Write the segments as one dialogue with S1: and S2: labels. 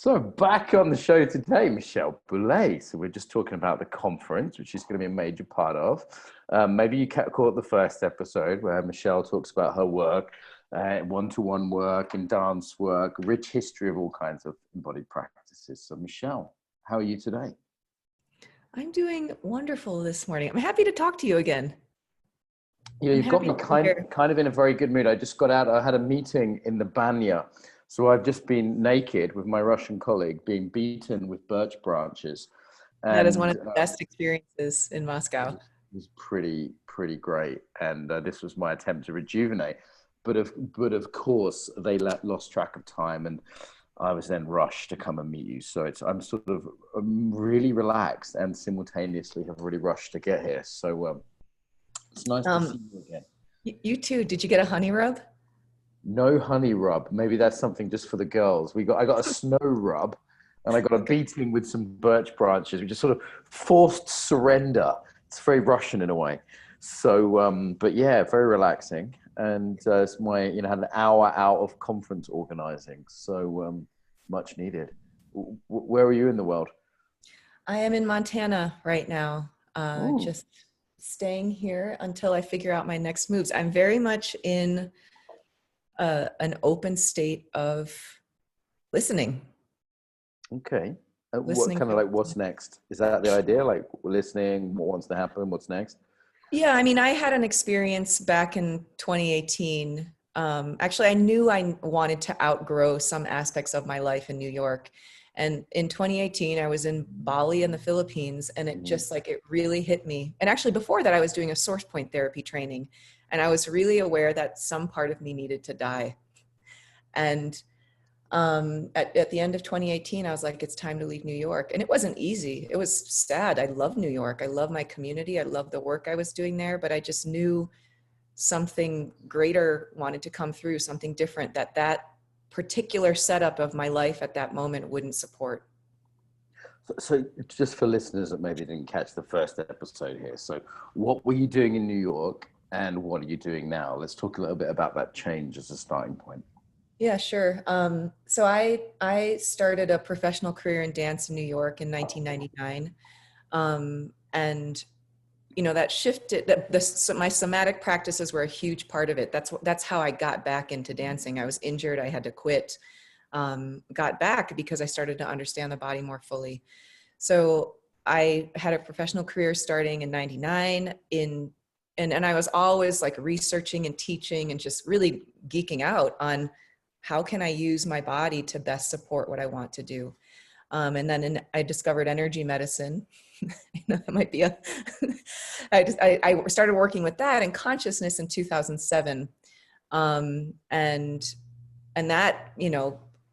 S1: So back on the show today, Michelle Boulay. So we're just talking about the conference, which is going to be a major part of. Maybe you caught the first episode where Michelle talks about her work, one-to-one work and dance work, rich history of all kinds of embodied practices. So Michelle, how are you today?
S2: I'm doing wonderful this morning. I'm happy to talk to you again.
S1: You've got me kind of in a very good mood. I just got out. I had a meeting in the Banya. So I've just been naked with my Russian colleague being beaten with birch branches.
S2: That is one of the best experiences in Moscow.
S1: It was pretty great. And this was my attempt to rejuvenate. But of course, they lost track of time. And I was then rushed to come and meet you. So I'm really relaxed and simultaneously have really rushed to get here. So it's nice to see you again.
S2: You too. Did you get a honey rub?
S1: No honey rub. Maybe that's something just for the girls. I got a snow rub and I got a beating with some birch branches, which is sort of forced surrender. It's very Russian in a way. So, but yeah, very relaxing. And it's had an hour out of conference organizing. So much needed. Where are you in the world?
S2: I am in Montana right now. Just staying here until I figure out my next moves. I'm very much in an open state of listening.
S1: Okay. What's next? Is that the idea? Like listening, what wants to happen, what's next?
S2: Yeah, I mean, I had an experience back in 2018. Actually, I knew I wanted to outgrow some aspects of my life in New York. And in 2018, I was in Bali in the Philippines, and it it really hit me. And actually before that, I was doing a source point therapy training, and I was really aware that some part of me needed to die. And at the end of 2018, I was like, it's time to leave New York. And it wasn't easy. It was sad. I love New York. I love my community. I love the work I was doing there, but I just knew something greater wanted to come through, something different that particular setup of my life at that moment wouldn't support.
S1: So just for listeners that maybe didn't catch the first episode here. So what were you doing in New York and what are you doing now? Let's talk a little bit about that change as a starting point.
S2: Yeah, sure. So I started a professional career in dance in New York in 1999. And that shifted, my somatic practices were a huge part of it. That's how I got back into dancing. I was injured. I had to quit, got back because I started to understand the body more fully. So I had a professional career starting in 99 and I was always like researching and teaching and just really geeking out on how can I use my body to best support what I want to do. And then I discovered energy medicine. That might be I started working with that and consciousness in 2007. And that,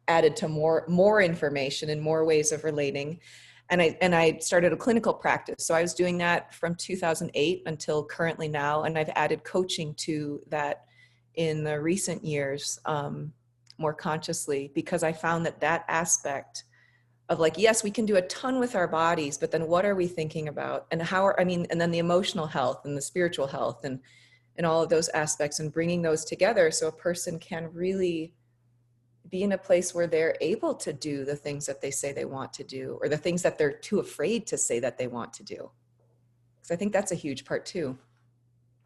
S2: added to more information and more ways of relating. And I started a clinical practice. So I was doing that from 2008 until currently now. And I've added coaching to that in the recent years, more consciously, because I found that aspect of like, yes, we can do a ton with our bodies, but then what are we thinking about and and then the emotional health and the spiritual health and all of those aspects and bringing those together so a person can really be in a place where they're able to do the things that they say they want to do or the things that they're too afraid to say that they want to do. Because I think that's a huge part too.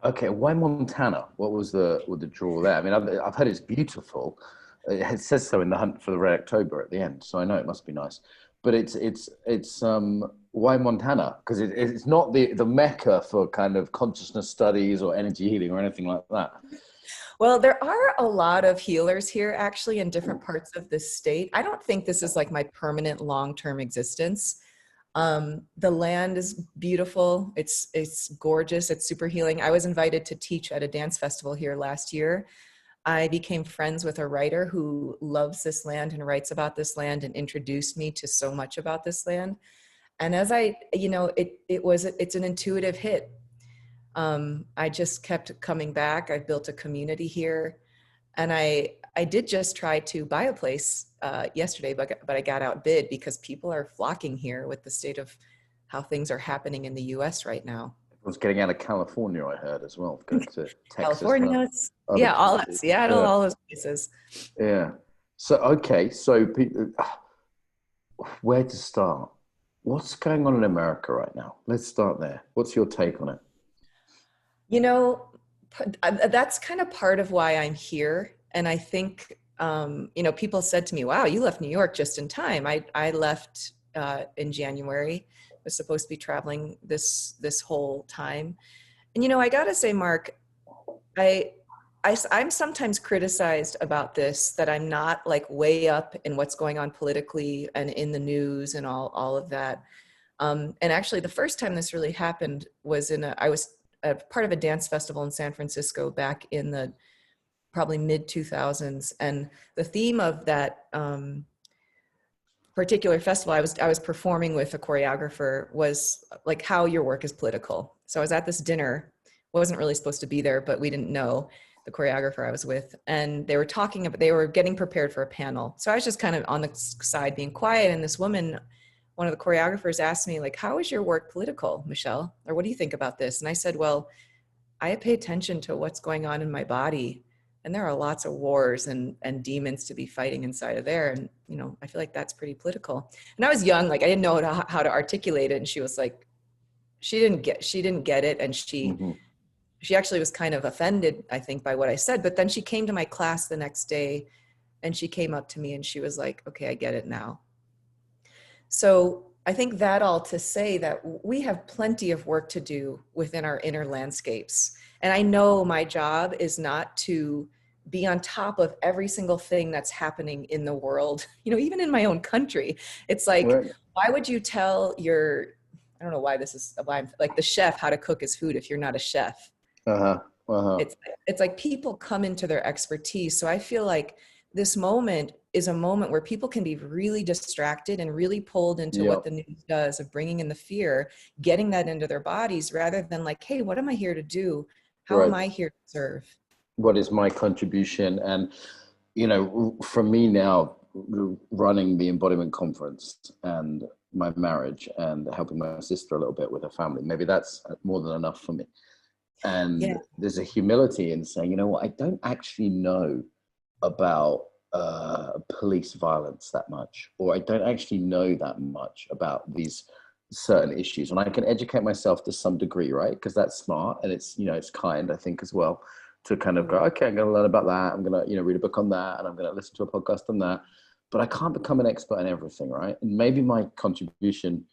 S1: Okay. Why Montana? What was the draw there? I mean, I've heard it's beautiful. It says so in the Hunt for the Red October at the end, so I know it must be nice. But it's why Montana? Because it's not the mecca for kind of consciousness studies or energy healing or anything like that.
S2: Well, there are a lot of healers here actually in different parts of the state. I don't think this is like my permanent long-term existence. The land is beautiful. It's gorgeous. It's super healing. I was invited to teach at a dance festival here last year. I became friends with a writer who loves this land and writes about this land and introduced me to so much about this land. And as it's an intuitive hit. I just kept coming back. I built a community here and I did just try to buy a place yesterday, but I got outbid because people are flocking here with the state of how things are happening in the US right now.
S1: Was getting out of California, I heard as well, going to Texas.
S2: California, yeah, all that, Seattle, all those places.
S1: Yeah. So okay, so where to start? What's going on in America right now? Let's start there. What's your take on it?
S2: You know, that's kind of part of why I'm here. And I think, people said to me, wow, you left New York just in time. I left in January. I was supposed to be traveling this whole time. And, I got to say, Mark, I, I'm sometimes criticized about this, that I'm not like way up in what's going on politically and in the news and all of that. And actually, the first time this really happened was I was a part of a dance festival in San Francisco back in the probably mid 2000s. And the theme of that particular festival, I was performing with a choreographer, was like how your work is political. So I was at this dinner, wasn't really supposed to be there, but we didn't know, the choreographer I was with, and they were getting prepared for a panel. So I was just kind of on the side being quiet. And this woman, one of the choreographers, asked me, like, how is your work political, Michelle? Or what do you think about this? And I said, well, I pay attention to what's going on in my body. And there are lots of wars and demons to be fighting inside of there. And, I feel like that's pretty political. And I was young, like I didn't know how to articulate it. And she was like, she didn't get it. And she actually was kind of offended, I think, by what I said. But then she came to my class the next day and she came up to me and she was like, okay, I get it now. So I think that all to say that we have plenty of work to do within our inner landscapes. And I know my job is not to be on top of every single thing that's happening in the world, even in my own country. It's like, right. Why would you tell I don't know why I'm like the chef how to cook his food if you're not a chef? It's like people come into their expertise. So I feel like this moment is a moment where people can be really distracted and really pulled into what the news does of bringing in the fear, getting that into their bodies, rather than like, hey, what am I here to do? How am I here to serve?
S1: What is my contribution? And, for me now, running the Embodiment conference and my marriage and helping my sister a little bit with her family, maybe that's more than enough for me. And there's a humility in saying, you know what, I don't actually know about police violence that much, or I don't actually know that much about these certain issues, and I can educate myself to some degree, right? Because that's smart, and it's it's kind, I think, as well, to kind of go, okay, I'm going to learn about that, I'm going to read a book on that, and I'm going to listen to a podcast on that, but I can't become an expert in everything, right? And maybe my contribution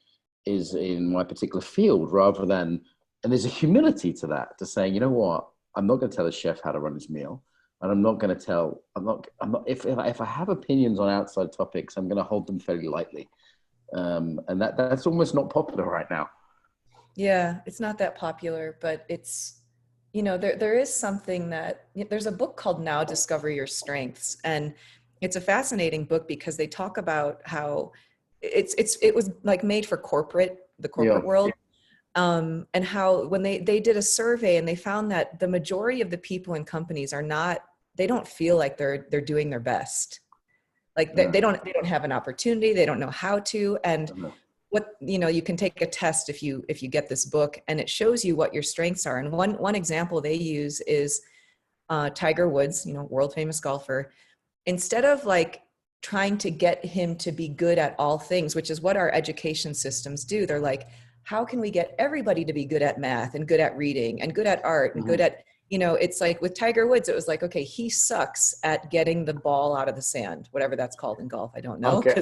S1: is in my particular field rather than, and there's a humility to that, to saying, you know what, I'm not going to tell a chef how to run his meal. And I'm not going to tell, if I have opinions on outside topics, I'm going to hold them fairly lightly. And that's almost not popular right now.
S2: Yeah, it's not that popular, but it's, there is something that, there's a book called Now Discover Your Strengths. And it's a fascinating book because they talk about how it was like made for the corporate world. And how when they did a survey and they found that the majority of the people in companies they don't feel like they're doing their best. Like they don't have an opportunity. They don't know how to. And you can take a test if you get this book, and it shows you what your strengths are. And one example they use is Tiger Woods, world famous golfer. Instead of like trying to get him to be good at all things, which is what our education systems do, they're like, how can we get everybody to be good at math and good at reading and good at art and good at, it's like with Tiger Woods, it was like, okay, he sucks at getting the ball out of the sand, whatever that's called in golf. I don't know.
S1: Okay.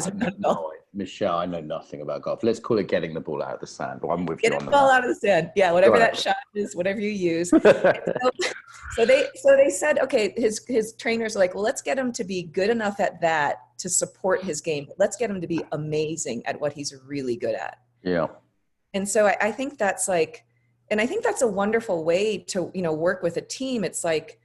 S1: Michelle, I know nothing about golf. Let's call it getting the ball out of the sand. Well, I'm with you on that.
S2: Get the ball out of the sand. Yeah, whatever that shot is, whatever you use. So they said, okay, his trainers are like, well, let's get him to be good enough at that to support his game. Let's get him to be amazing at what he's really good at.
S1: Yeah.
S2: And so I think that's like, and I think that's a wonderful way to, work with a team. It's like,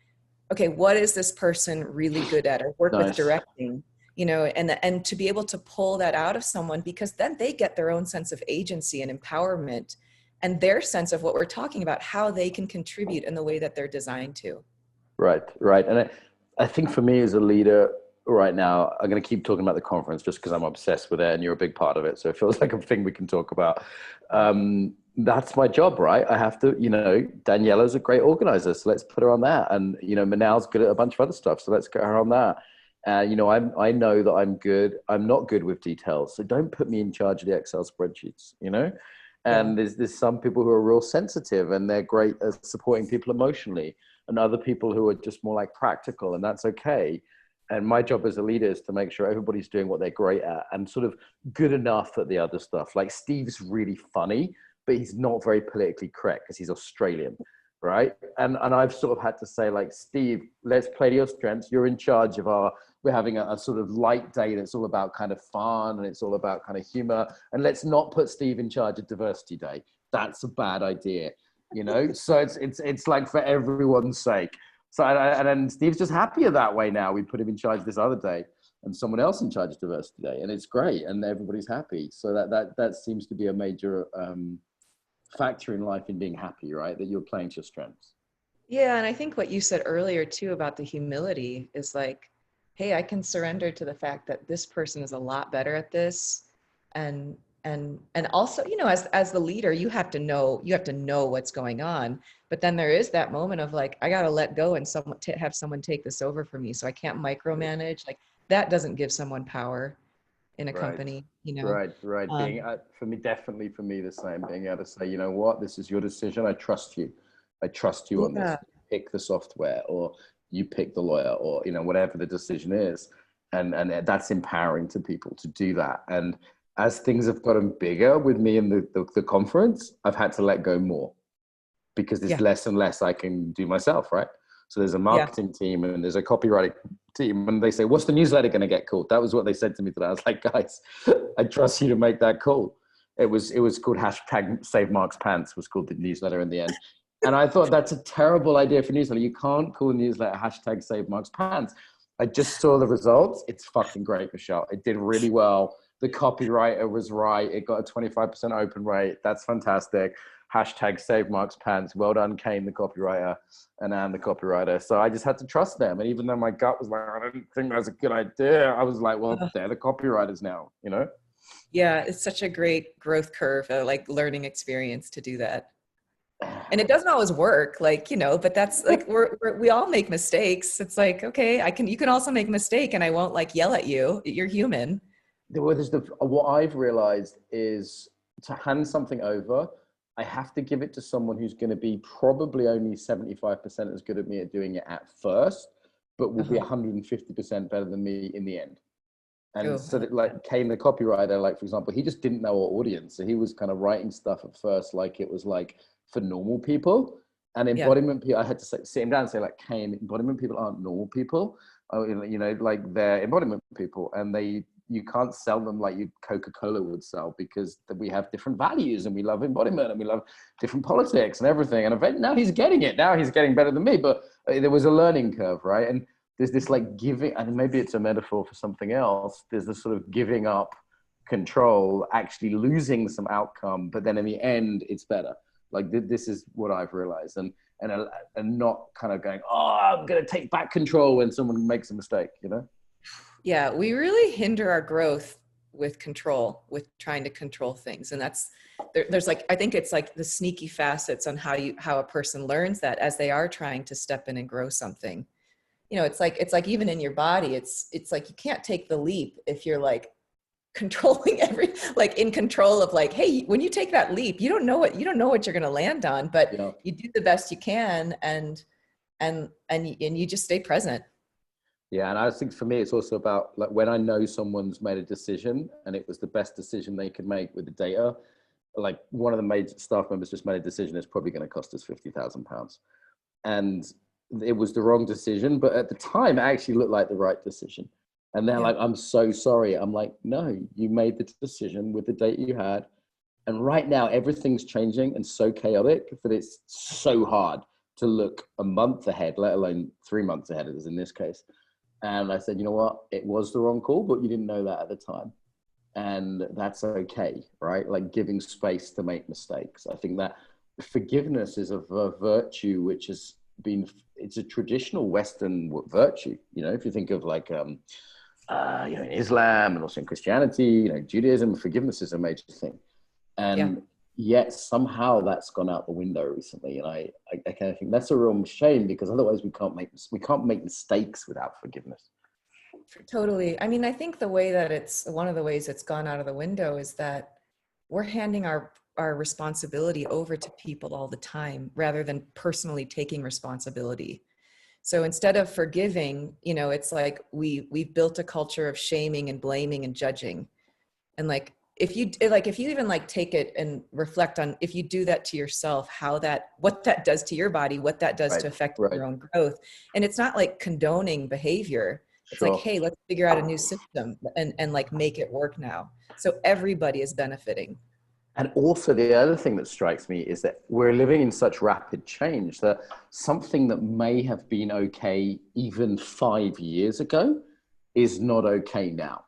S2: okay, what is this person really good at? Or work with directing, and to be able to pull that out of someone, because then they get their own sense of agency and empowerment and their sense of what we're talking about, how they can contribute in the way that they're designed to.
S1: Right. And I think for me as a leader right now, I'm going to keep talking about the conference just because I'm obsessed with it and you're a big part of it. So it feels like a thing we can talk about. That's my job, right? I have to, Daniela's a great organizer, so let's put her on that. And, Manal's good at a bunch of other stuff, so let's get her on that. You know, I know that I'm not good with details. So don't put me in charge of the Excel spreadsheets, you know?
S2: Yeah.
S1: And there's some people who are real sensitive and they're great at supporting people emotionally, and other people who are just more like practical, and that's okay. And my job as a leader is to make sure everybody's doing what they're great at and sort of good enough at the other stuff. Like Steve's really funny, but he's not very politically correct because he's Australian, right? And I've sort of had to say, like, Steve, let's play to your strengths. You're in charge of we're having a sort of light day that's all about kind of fun and it's all about kind of humor. And let's not put Steve in charge of diversity day. That's a bad idea, you know? So it's like for everyone's sake. So, and then Steve's just happier that way now. We put him in charge this other day and someone else in charge of diversity day, and it's great and everybody's happy. So that seems to be a major factor in life in being happy, right? That you're playing to your strengths.
S2: Yeah, and I think what you said earlier too about the humility is like, hey, I can surrender to the fact that this person is a lot better at this, and and also, you know, as the leader, you have to know what's going on. But then there is that moment of like, I got to let go and have someone take this over for me. So I can't micromanage. Like that doesn't give someone power in a
S1: Right.
S2: company, you know.
S1: Right. Being
S2: Um,
S1: for me, definitely for me, the same. Being able to say, you know what, this is your decision. I trust you. I trust you on this.
S2: yeah,
S1: Pick the software, or you pick the lawyer, or you know whatever the decision is, and that's empowering to people to do that. And as things have gotten bigger with me in the conference, I've had to let go more because there's
S2: yeah,
S1: less and less I can do myself, right? So there's a
S2: yeah.
S1: marketing team and there's a copywriting team, and they say, "What's the newsletter going to get called?" That was what they said to me today. I was like, "Guys, I trust you to make that call." It was called hashtag Save Mark's Pants was called the newsletter in the end, and I thought that's a terrible idea for newsletter. You can't call a newsletter hashtag Save Mark's Pants. I just saw the results. It's fucking great, Michelle. It did really well. The copywriter was right. It got a 25% open rate. That's fantastic. Hashtag Save Mark's Pants. Well done, Kane, the copywriter, and Anne, the copywriter. So I just had to trust them. And even though my gut was like, I don't think that's a good idea, I was like, well, they're the copywriters now, you know?
S2: Yeah, it's such a great growth curve, like learning experience to do that. And it doesn't always work, like, you know, but that's like, we all make mistakes. It's like, okay, you can also make a mistake and I won't like yell at you. You're human.
S1: What I've realized is to hand something over, I have to give it to someone who's going to be probably only 75% as good at me at doing it at first, but will be
S2: Uh-huh.
S1: 150% better than me in the end. And
S2: Oh, I
S1: so
S2: like
S1: that, like, Kane, the copywriter, like, for example, he just didn't know our audience. So he was kind of writing stuff at first like it was like for normal people. And
S2: yeah,
S1: embodiment people, I had to sit him down and say, like, Kane, embodiment people aren't normal people. Oh, you know, like they're embodiment people, and you can't sell them like you Coca-Cola would sell, because we have different values and we love embodiment and we love different politics and everything. And now he's getting it. Now he's getting better than me, but there was a learning curve, right? And there's this like giving, and maybe it's a metaphor for something else. There's this sort of giving up control, actually losing some outcome, but then in the end, it's better. Like this is what I've realized, and not kind of going, oh, I'm gonna take back control when someone makes a mistake, you know?
S2: yeah, we really hinder our growth with control, with trying to control things. And there's like, I think it's like the sneaky facets on how a person learns that as they are trying to step in and grow something. You know, it's like even in your body, it's like you can't take the leap if you're like controlling like in control of like, hey, when you take that leap, you don't know what you're going to land on, but
S1: Yeah.
S2: you do the best you can, and you just stay present.
S1: Yeah, and I think for me, it's also about like when I know someone's made a decision and it was the best decision they could make with the data. Like one of the major staff members just made a decision. It's probably going to cost us £50,000, and it was the wrong decision. But at the time, it actually looked like the right decision. And they're
S2: Yeah.
S1: like, "I'm so sorry." I'm like, "No, you made the decision with the data you had, and right now everything's changing and so chaotic that it's so hard to look a month ahead, let alone 3 months ahead, as in this case." And I said, you know what? It was the wrong call, but you didn't know that at the time. And that's okay, right? Like giving space to make mistakes. I think that forgiveness is a virtue which has been, it's a traditional Western virtue. You know, if you think of like, you know, in Islam and also in Christianity, you know, Judaism, forgiveness is a major thing.
S2: Yeah.
S1: And yet somehow that's gone out the window recently. And I kind of think that's a real shame, because otherwise we can't make mistakes without forgiveness.
S2: Totally. I mean, I think the way that it's one of the ways it's gone out of the window is that we're handing our responsibility over to people all the time rather than personally taking responsibility. So instead of forgiving, you know, it's like we've built a culture of shaming and blaming and judging. And like if you even like take it and reflect on, if you do that to yourself, how that, what that does to your body, what that does to affect your own growth. And it's not like condoning behavior. It's like, hey, let's figure out a new system and like make it work now. So everybody is benefiting.
S1: And also the other thing that strikes me is that we're living in such rapid change that something that may have been okay even 5 years ago is not okay now.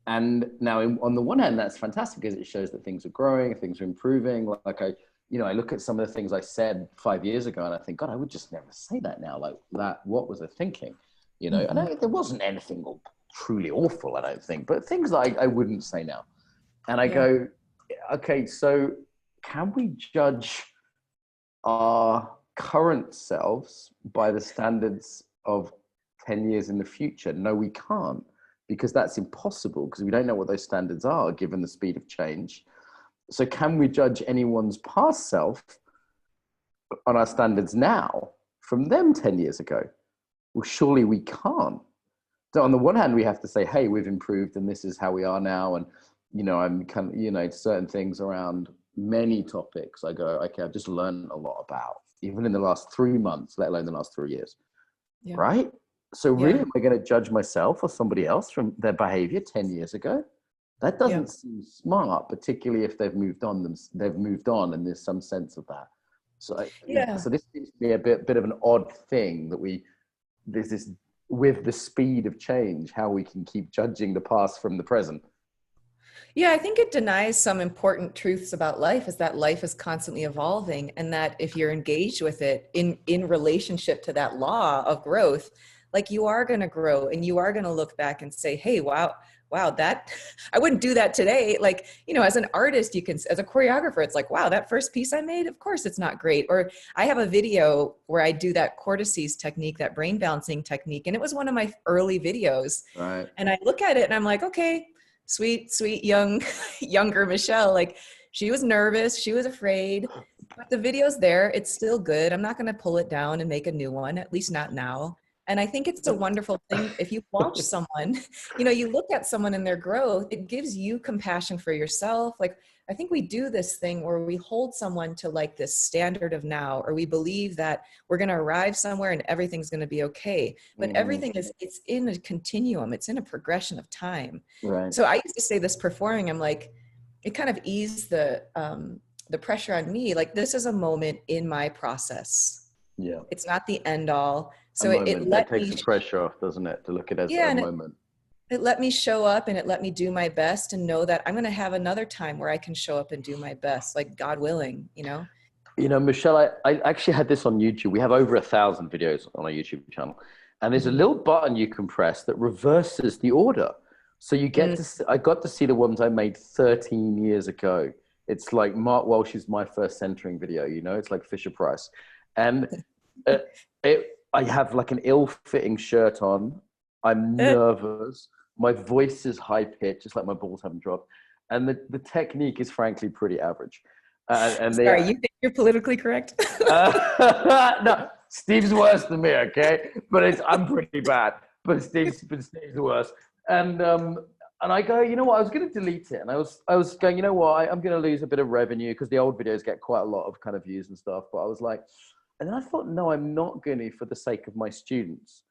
S1: And now on the one hand, that's fantastic because it shows that things are growing, things are improving. Like I look at some of the things I said 5 years ago and I think, God, I would just never say that now. Like that, what was I thinking? You know, and there wasn't anything truly awful, I don't think, but things that I wouldn't say now. And I go, okay, so can we judge our current selves by the standards of 10 years in the future? No, we can't, because that's impossible, because we don't know what those standards are given the speed of change. So can we judge anyone's past self on our standards now from them 10 years ago? Well, surely we can't. So on the one hand, we have to say, hey, we've improved and this is how we are now. And, you know, I'm kind of, you know, certain things around many topics I go, okay, I've just learned a lot about, even in the last 3 months, let alone the last 3 years. Yeah. Right? So really, am I going to judge myself or somebody else from their behavior 10 years ago? That doesn't seem smart, particularly if they've moved on. And there's some sense of that. So, so this seems to be a bit of an odd thing that there's this, with the speed of change, how we can keep judging the past from the present.
S2: Yeah, I think it denies some important truths about life, is that life is constantly evolving, and that if you're engaged with it in relationship to that law of growth, like you are going to grow and you are going to look back and say, hey, wow, that I wouldn't do that today. Like, you know, as an artist, you can, as a choreographer, it's like, wow, that first piece I made, of course it's not great. Or I have a video where I do that cortices technique, that brain balancing technique. And it was one of my early videos.
S1: Right.
S2: And I look at it and I'm like, okay, sweet, younger Michelle, like she was nervous, she was afraid, but the video's there. It's still good. I'm not going to pull it down and make a new one, at least not now. And I think it's a wonderful thing. If you watch someone, you know, you look at someone and their growth, it gives you compassion for yourself. Like, I think we do this thing where we hold someone to like this standard of now, or we believe that we're going to arrive somewhere and everything's going to be okay. But everything it's in a continuum. It's in a progression of time.
S1: Right.
S2: So I used to say this performing, I'm like, it kind of eased the pressure on me. Like, this is a moment in my process.
S1: Yeah.
S2: It's not the end all. So
S1: it takes the pressure off, doesn't it? To look at it as a moment.
S2: It let me show up and it let me do my best and know that I'm going to have another time where I can show up and do my best, like God willing, you know?
S1: You know, Michelle, I actually had this on YouTube. We have over 1,000 videos on our YouTube channel. And there's a little button you can press that reverses the order. So you get to, I got to see the ones I made 13 years ago. It's like Mark Welsh's My First Centering video, you know, it's like Fisher Price. And I have like an ill-fitting shirt on. I'm nervous. My voice is high-pitched, just like my balls haven't dropped. And the technique is frankly pretty average.
S2: Sorry, you think you're politically correct?
S1: No, Steve's worse than me, okay? But I'm pretty bad. But Steve's worse. And I go, you know what? I was going to delete it, and I was going, you know what? I'm going to lose a bit of revenue because the old videos get quite a lot of kind of views and stuff. But I was like, and then I thought, no, I'm not going to, for the sake of my students.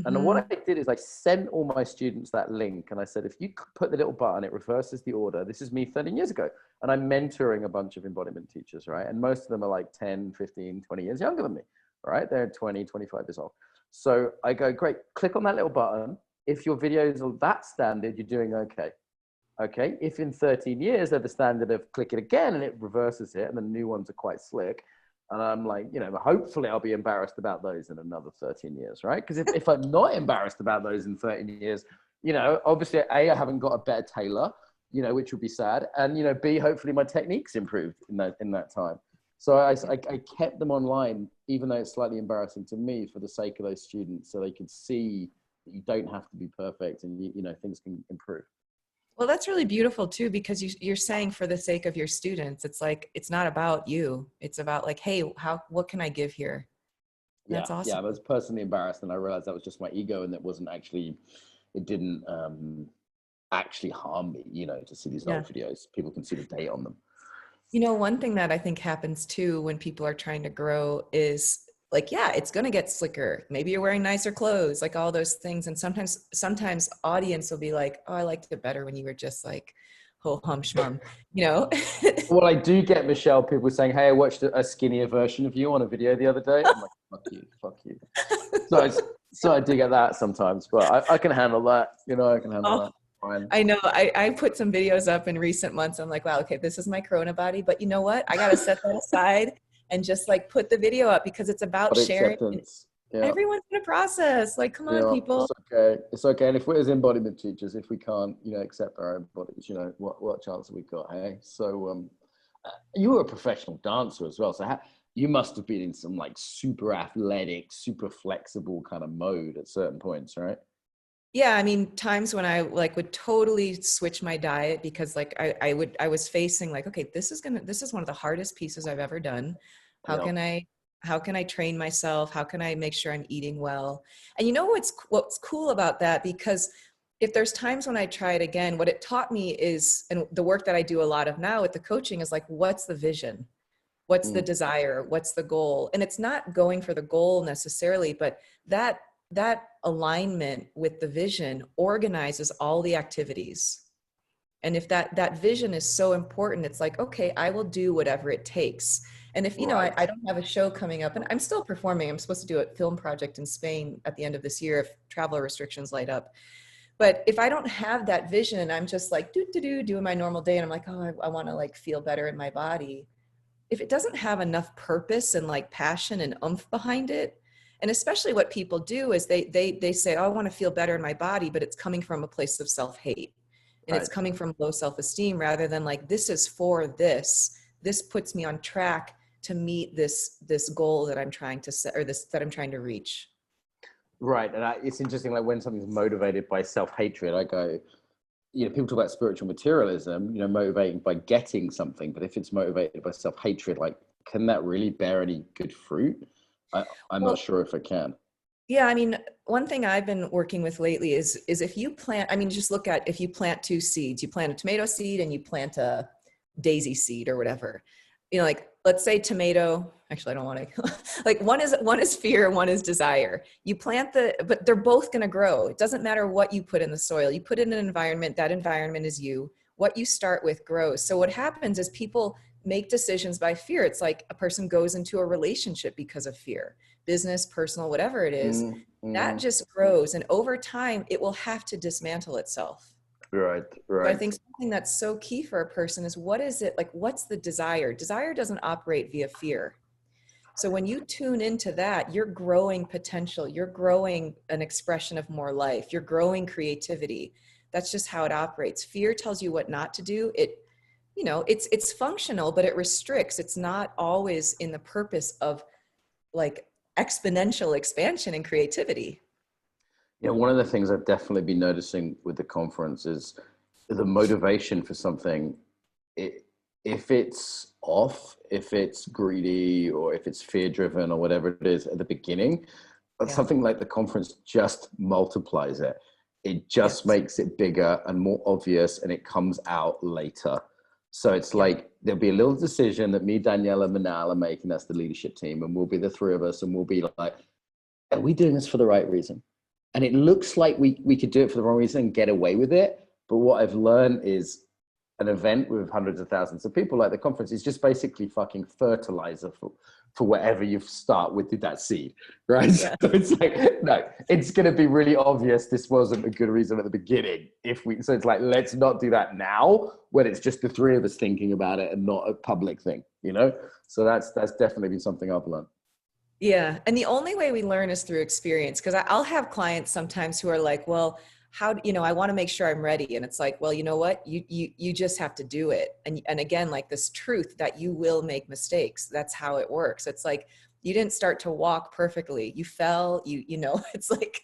S1: And what I did is I sent all my students that link, and I said, if you put the little button, it reverses the order. This is me 13 years ago. And I'm mentoring a bunch of embodiment teachers, right? And most of them are like 10, 15, 20 years younger than me, right? They're 20, 25 years old. So I go, great, click on that little button. If your videos are that standard, you're doing okay. Okay, if in 13 years they're the standard of click it again and it reverses it, and the new ones are quite slick, and I'm like, you know, hopefully I'll be embarrassed about those in another 13 years, right? Because if I'm not embarrassed about those in 13 years, you know, obviously, A, I haven't got a better tailor, you know, which would be sad. And, you know, B, hopefully my technique's improved in that time. So I kept them online, even though it's slightly embarrassing to me, for the sake of those students, so they could see You don't have to be perfect, and you know, things can improve.
S2: Well, that's really beautiful too, because you're saying for the sake of your students, it's like, it's not about you. It's about like, hey, what can I give here? And
S1: Yeah,
S2: that's
S1: yeah.
S2: awesome.
S1: I was personally embarrassed, and I realized that was just my ego, and that wasn't actually, it didn't actually harm me. You know, to see these
S2: Yeah.
S1: old videos, people can see the date on them.
S2: You know, one thing that I think happens too when people are trying to grow is like, yeah, it's going to get slicker. Maybe you're wearing nicer clothes, like all those things. And sometimes audience will be like, oh, I liked it better when you were just like, ho hum shmum, you know?
S1: Well, I do get, Michelle, people saying, "Hey, I watched a skinnier version of you on a video the other day." I'm like, "Fuck you, fuck you." So I do get that sometimes, but I can handle that. You know, I can handle
S2: Oh,
S1: that. Fine.
S2: I know. I put some videos up in recent months. I'm like, wow, okay, this is my Corona body, but you know what? I got to set that aside and just like put the video up because it's about
S1: But
S2: sharing.
S1: acceptance. Yeah.
S2: Everyone's in a process. Like, come on,
S1: Yeah,
S2: people.
S1: it's okay. It's okay. And if we're as embodiment teachers, if we can't, you know, accept our own bodies, you know, what chance have we got? Hey, so you were a professional dancer as well, so you must have been in some like super athletic, super flexible kind of mode at certain points, right?
S2: Yeah, I mean, times when I like would totally switch my diet because like I was facing like, okay, this is one of the hardest pieces I've ever done. How
S1: Yeah.
S2: can I how can I train myself? How can I make sure I'm eating well? And you know what's cool about that? Because if there's times when I try it again, what it taught me is, and the work that I do a lot of now with the coaching is like, what's the vision? What's the
S1: Mm,
S2: desire? What's the goal? And it's not going for the goal necessarily, but that alignment with the vision organizes all the activities. And if that vision is so important, it's like, okay, I will do whatever it takes. And if, you know,
S1: right.
S2: I don't have a show coming up and I'm still performing, I'm supposed to do a film project in Spain at the end of this year if travel restrictions light up. But if I don't have that vision and I'm just like, doing my normal day and I'm like, oh, I want to like feel better in my body, if it doesn't have enough purpose and like passion and oomph behind it, and especially what people do is they say, oh, I want to feel better in my body, but it's coming from a place of self-hate and it's
S1: Right.
S2: coming from low self-esteem rather than like, this is for this puts me on track to meet this goal that I'm trying to set, or this that I'm trying to reach.
S1: Right. And it's interesting, like when something's motivated by self-hatred, I go, you know, people talk about spiritual materialism, you know, motivating by getting something, but if it's motivated by self-hatred, like, can that really bear any good fruit? I'm not
S2: Well,
S1: sure if it can.
S2: yeah, I mean, one thing I've been working with lately is if you plant, I mean, just look at if you plant two seeds, you plant a tomato seed and you plant a daisy seed or whatever. You know, like let's say tomato, actually I don't want to like one is fear, one is desire. You plant but they're both going to grow. It doesn't matter what you put in the soil. You put in an environment, that environment is you. What you start with grows. So what happens is people make decisions by fear. It's like a person goes into a relationship because of fear, business, personal, whatever it is,
S1: Mm,
S2: that
S1: mm,
S2: just grows. And over time, it will have to dismantle itself.
S1: right,
S2: So I
S1: right.
S2: think something that's so key for a person is what is it like? What's the desire? Desire doesn't operate via fear. So when you tune into that, you're growing potential, you're growing an expression of more life, you're growing creativity. That's just how it operates. Fear tells you what not to do. It, you know, it's functional, but it restricts. It's not always in the purpose of like exponential expansion and creativity.
S1: Yeah, one of the things I've definitely been noticing with the conference is the motivation for something. It, if it's off, if it's greedy, or if it's fear driven, or whatever it is at the beginning,
S2: Yeah.
S1: something like the conference just multiplies it. It just
S2: Yes.
S1: makes it bigger and more obvious, and it comes out later. So it's
S2: Yeah.
S1: like there'll be a little decision that me, Danielle, and Manal are making. That's the leadership team, and we'll be the three of us, and we'll be like, "Are we doing this for the right reason?" And it looks like we could do it for the wrong reason and get away with it. But what I've learned is an event with hundreds of thousands of people like the conference is just basically fucking fertilizer for whatever you start with that seed, right?
S2: Yeah.
S1: So it's like, no, it's going to be really obvious this wasn't a good reason at the beginning. So it's like, let's not do that now when it's just the three of us thinking about it and not a public thing, you know? So that's definitely been something I've learned.
S2: Yeah. And the only way we learn is through experience. Cause I'll have clients sometimes who are like, well, how, you know, I want to make sure I'm ready. And it's like, well, you know what, you just have to do it. And again, like this truth that you will make mistakes. That's how it works. It's like, You didn't start to walk perfectly. You fell, you know, it's like,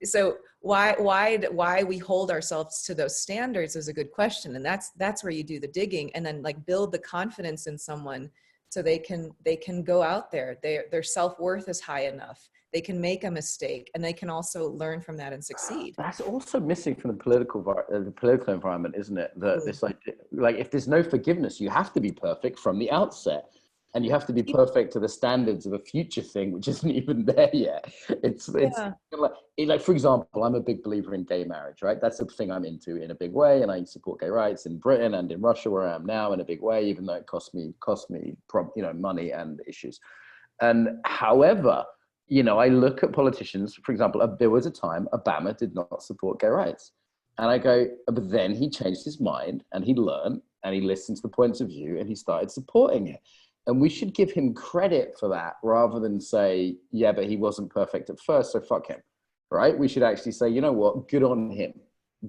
S2: so why we hold ourselves to those standards is a good question. And that's where you do the digging, and then like build the confidence in someone so they can go out there. Their self-worth is high enough. They can make a mistake, and they can also learn from that and succeed.
S1: That's also missing from the political environment, isn't it? That this idea, like, if there's no forgiveness, you have to be perfect from the outset, and you have to be perfect to the standards of a future thing, which isn't even there yet. It's
S2: Yeah.
S1: like, for example, I'm a big believer in gay marriage, right? That's the thing I'm into in a big way, and I support gay rights in Britain and in Russia, where I am now, in a big way, even though it cost me money and issues. And however, I look at politicians, for example, there was a time Obama did not support gay rights. And I go, but then he changed his mind, and he learned, and he listened to the points of view, and he started supporting it. And we should give him credit for that, rather than say, yeah, but he wasn't perfect at first, so fuck him, right? We should actually say, you know what, good on him.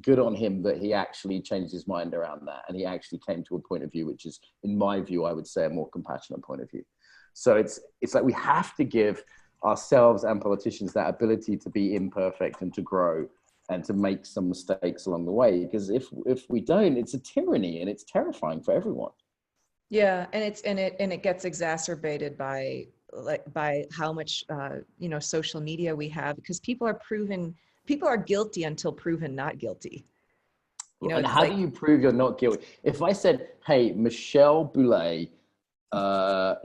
S1: Good on him that he actually changed his mind around that. And he actually came to a point of view, which is, in my view, I would say, a more compassionate point of view. So it's like we have to give ourselves and politicians that ability to be imperfect and to grow and to make some mistakes along the way. Because if we don't, it's a tyranny, and it's terrifying for everyone.
S2: Yeah, and it gets exacerbated by how much social media we have, because people are guilty until proven not guilty.
S1: And how do you prove you're not guilty? If I said, hey, Michelle Boulay,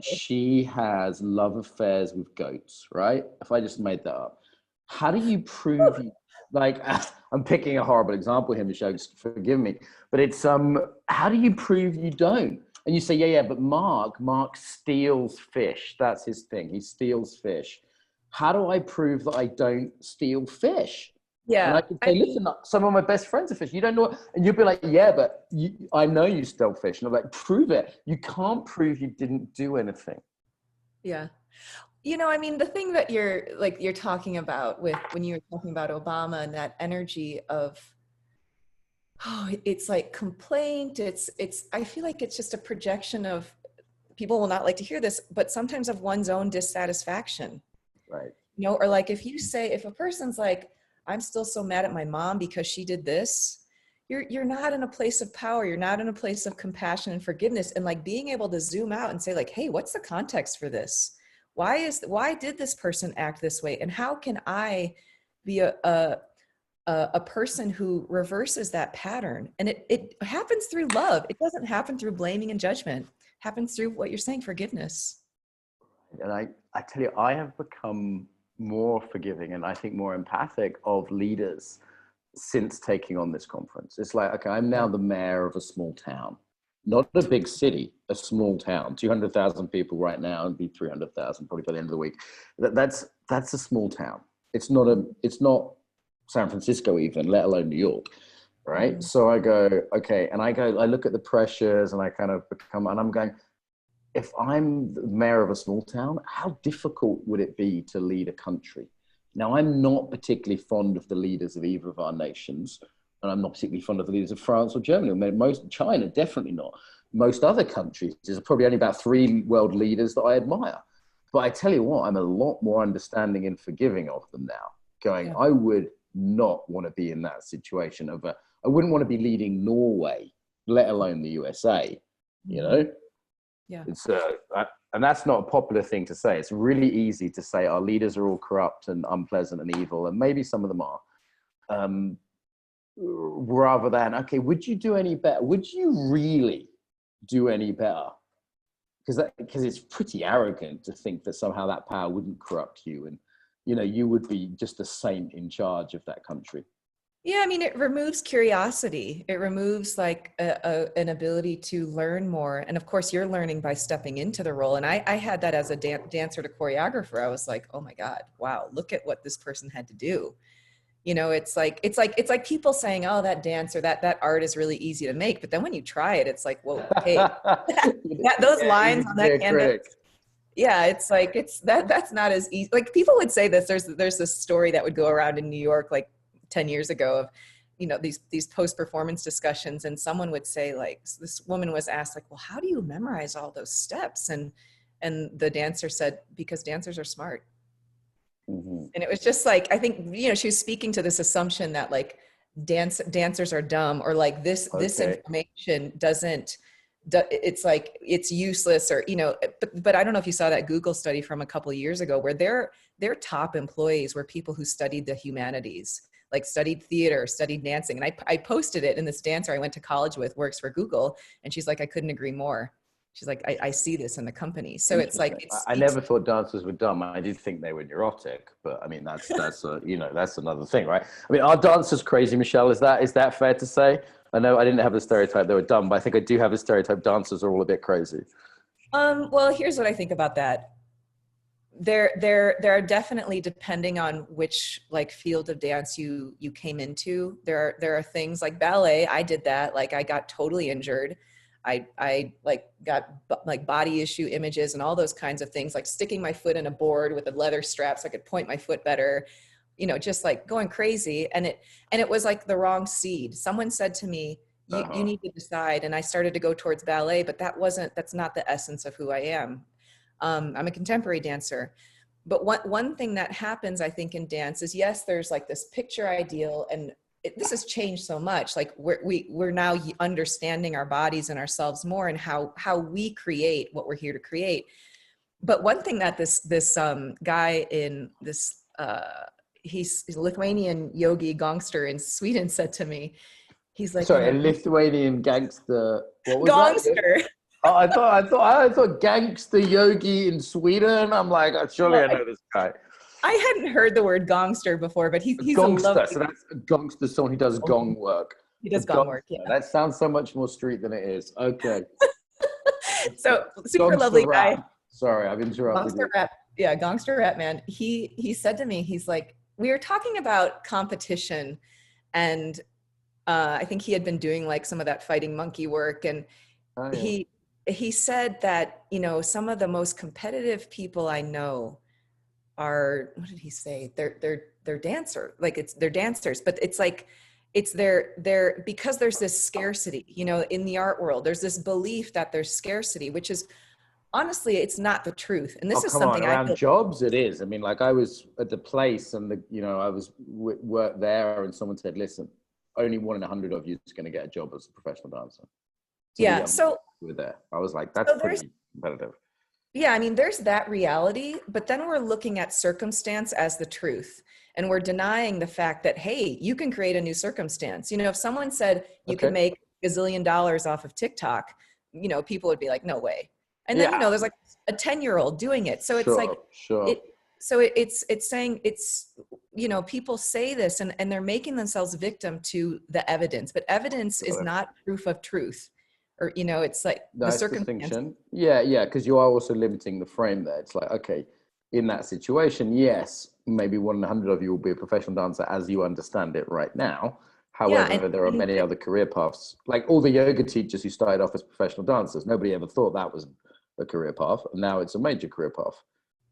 S1: she has love affairs with goats, right? If I just made that up, how do you prove you, like, I'm picking a horrible example here, Michelle, just forgive me, but it's, how do you prove you don't? And you say, yeah, but Mark steals fish. That's his thing. He steals fish. How do I prove that I don't steal fish?
S2: Yeah.
S1: And I can say, listen, some of my best friends are fish. You don't know. And you'll be like, yeah, but I know you stole fish. And I'm like, prove it. You can't prove you didn't do anything.
S2: Yeah. I mean, the thing that you're talking about when you were talking about Obama and that energy of, it's like complaint. I feel like it's just a projection of, people will not like to hear this, but sometimes of one's own dissatisfaction.
S1: Right.
S2: Or like if a person's like, I'm still so mad at my mom because she did this, you're not in a place of power. You're not in a place of compassion and forgiveness, and like being able to zoom out and say like, hey, what's the context for this? Why did this person act this way? And how can I be a person who reverses that pattern? And it happens through love. It doesn't happen through blaming and judgment. It happens through what you're saying, forgiveness.
S1: And I tell you, I have become more forgiving and I think more empathic of leaders since taking on this conference. It's like, okay, I'm now the mayor of a small town, not a big city, a small town, 200,000 people right now, and be 300,000 probably by the end of the week. That's a small town. It's not San Francisco even, let alone New York. Right. Mm-hmm. So I go, okay. And I look at the pressures and I kind of and I'm going, if I'm the mayor of a small town, how difficult would it be to lead a country? Now, I'm not particularly fond of the leaders of either of our nations, and I'm not particularly fond of the leaders of France or Germany. China, definitely not. Most other countries, there's probably only about 3 world leaders that I admire. But I tell you what, I'm a lot more understanding and forgiving of them now. Going, yeah. I would not want to be in that situation I wouldn't want to be leading Norway, let alone the USA, you know?
S2: Yeah.
S1: It's and that's not a popular thing to say. It's really easy to say our leaders are all corrupt and unpleasant and evil, and maybe some of them are. Rather than, okay, would you do any better? Would you really do any better? Because it's pretty arrogant to think that somehow that power wouldn't corrupt you, and you would be just a saint in charge of that country.
S2: Yeah, I mean, it removes curiosity. It removes like an ability to learn more. And of course, you're learning by stepping into the role. And I had that as a dancer to choreographer. I was like, oh my God, wow, look at what this person had to do. It's like people saying, oh, that dance or that art is really easy to make. But then when you try it, it's like, whoa, hey, those lines on that canvas. Yeah, it's like that's not as easy. Like people would say this. There's this story that would go around in New York, like 10 years ago, of these post-performance discussions, and someone would say, like, this woman was asked, like, well, how do you memorize all those steps? And And the dancer said, because dancers are smart.
S1: Mm-hmm.
S2: And it was just like, I think, you know, she was speaking to this assumption that like dancers are dumb, or like this
S1: Okay.
S2: information it's like it's useless, or, you know, but I don't know if you saw that Google study from a couple of years ago where their top employees were people who studied the humanities, like studied theater, studied dancing. And I posted it, and this dancer I went to college with works for Google, and she's like, I couldn't agree more. She's like, I see this in the company. So it's like,
S1: Interesting.
S2: it
S1: I
S2: speaks.
S1: never thought dancers were dumb. I did think they were neurotic, but I mean that's a, you know, that's another thing, right? I mean, are dancers crazy, Michelle? Is that fair to say? I know I didn't have the stereotype they were dumb, but I think I do have the stereotype dancers are all a bit crazy.
S2: Well, here's what I think about that. There are definitely, depending on which like field of dance you came into, there are things like ballet. I did that. Like I got totally injured. I like got like body issue images and all those kinds of things, like sticking my foot in a board with a leather strap so I could point my foot better, you know, just like going crazy. And it was like the wrong seed. Someone said to me, you
S1: Uh-huh.
S2: need to decide. And I started to go towards ballet, but that's not the essence of who I am. I'm a contemporary dancer. But one thing that happens, I think, in dance is, yes, there's like this picture ideal, and this has changed so much. Like we're now understanding our bodies and ourselves more, and how we create what we're here to create. But one thing that this guy in this he's a Lithuanian yogi gangster in Sweden said to me, he's like, you
S1: Sorry, a
S2: know,
S1: Lithuanian gangster. What was that?
S2: gangster.
S1: Oh, I thought gangster yogi in Sweden. I'm like, oh, surely
S2: Well,
S1: I know this guy.
S2: I hadn't heard the word gangster before, but
S1: A
S2: he's a
S1: gongster. So
S2: lovely.
S1: that's a gongster, someone who does gong work.
S2: He
S1: A
S2: does gong work,
S1: gongster.
S2: yeah.
S1: That sounds so much more street than it is. Okay.
S2: So super
S1: Gongster
S2: lovely guy,
S1: rap. Sorry, I've interrupted
S2: gangster
S1: you.
S2: rap. Yeah, gangster rap man. He said to me, he's like, we were talking about competition, and I think he had been doing like some of that fighting monkey work, and
S1: Oh, yeah.
S2: he he said that, you know, some of the most competitive people I know are, what did he say? They're dancer, like they're dancers, but it's like it's their because there's this scarcity, you know, in the art world. There's this belief that there's scarcity, which is honestly, it's not the truth. And
S1: Oh,
S2: this is
S1: come on.
S2: something I
S1: Around
S2: feel.
S1: jobs, it is. I mean, like I was at the place and I was worked there and someone said, listen, only 1 in 100 of you is going to get a job as a professional dancer. So the
S2: Yeah.
S1: young
S2: So
S1: were there. I was like, that's
S2: so there's
S1: pretty competitive.
S2: Yeah, I mean, there's that reality, but then we're looking at circumstance as the truth. And we're denying the fact that, hey, you can create a new circumstance. You know, if someone said you can
S1: Okay.
S2: make $1 zillion off of TikTok, you know, people would be like, no way. And then, you know,
S1: Yeah,
S2: there's like a 10-year-old doing it. So it's like,
S1: sure, sure.
S2: it, it's saying it's, you know, people say this, and they're making themselves victim to the evidence, but evidence is
S1: Got it.
S2: not proof of truth. Or, you know, it's like the
S1: Nice
S2: circumstance.
S1: distinction. Yeah, yeah, because you are also limiting the frame there. It's like, okay, in that situation, yes, maybe 1 in 100 of you will be a professional dancer as you understand it right now.
S2: Yeah.
S1: However, there are
S2: And
S1: many other career paths, like all the yoga teachers who started off as professional dancers. Nobody ever thought that was a career path, and now it's a major career path.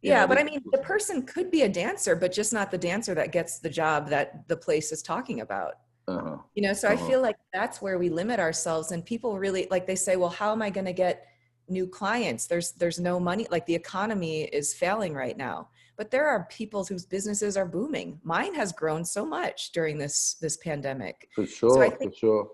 S1: You
S2: yeah,
S1: know,
S2: but
S1: there's
S2: I mean, the person could be a dancer, but just not the dancer that gets the job that the place is talking about.
S1: uh-huh,
S2: You know, so I
S1: uh-huh.
S2: feel like that's where we limit ourselves, and people really, like, they say, well, how am I going to get new clients? There's no money. Like, the economy is failing right now, but there are people whose businesses are booming. Mine has grown so much during this pandemic.
S1: For
S2: So I
S1: sure,
S2: think,
S1: for sure.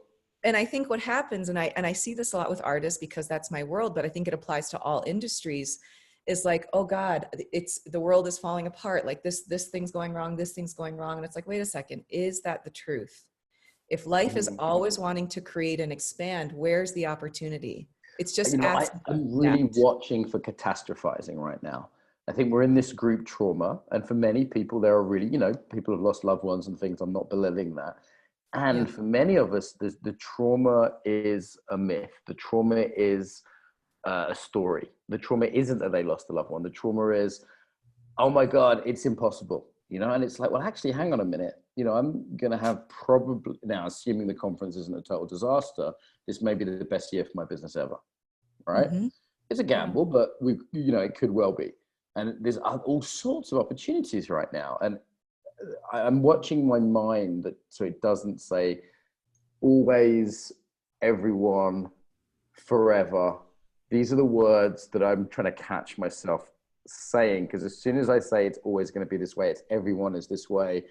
S2: and I think what happens, and I see this a lot with artists because that's my world, but I think it applies to all industries, is like, oh God, it's the world is falling apart. Like this thing's going wrong, this thing's going wrong. And it's like, wait a second, is that the truth? If life is
S1: Mhm.
S2: always wanting to create and expand, where's the opportunity? It's just asking to
S1: I'm really
S2: adapt.
S1: watching for catastrophizing right now. I think we're in this group trauma, and for many people, there are really, people have lost loved ones and things. I'm not belittling that.
S2: Yeah.
S1: And for many of us, the trauma is a myth. The trauma is a story. The trauma isn't that they lost a loved one. The trauma is, oh my God, it's impossible, and it's like, well, actually, hang on a minute. I'm going to have probably now, assuming the conference isn't a total disaster, this may be the best year for my business ever, right?
S2: Hmm.
S1: It's a
S2: Yeah.
S1: gamble, but it could well be. And there's all sorts of opportunities right now. And I'm watching my mind so it doesn't say always, everyone, forever, these are the words that I'm trying to catch myself saying, because as soon as I say it's always going to be this way, it's everyone is this way.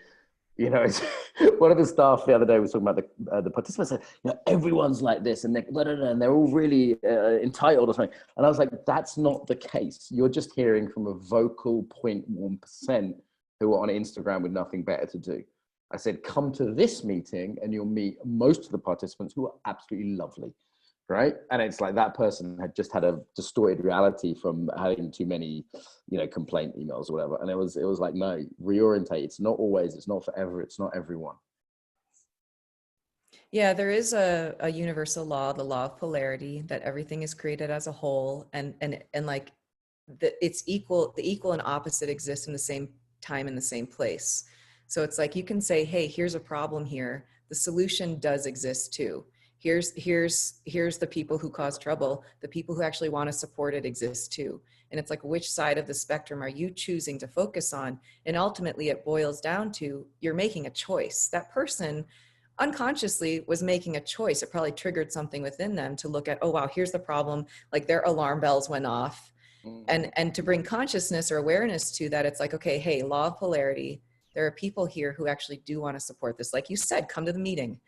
S1: It's, one of the staff the other day was talking about the participants said, everyone's like this, and they're all really entitled or something. And I was like, that's not the case. You're just hearing from a vocal 0.1% who are on Instagram with nothing better to do. I said, come to this meeting and you'll meet most of the participants who are absolutely lovely. Right. And it's like that person had just had a distorted reality from having too many, complaint emails or whatever. And it was like, no, reorientate. It's not always, it's not forever. It's not everyone.
S2: Yeah, there is a universal law, the law of polarity, that everything is created as a whole, and like it's equal, the equal and opposite exist in the same time in the same place. So it's like you can say, hey, here's a problem here. The solution does exist too. Here's the people who cause trouble. The people who actually want to support it exist too. And it's like, which side of the spectrum are you choosing to focus on? And ultimately it boils down to, you're making a choice. That person unconsciously was making a choice. It probably triggered something within them to look at, oh, wow, here's the problem. Like their alarm bells went off. And to bring consciousness or awareness to that, it's like, okay, hey, law of polarity. There are people here who actually do want to support this. Like you said, come to the meeting.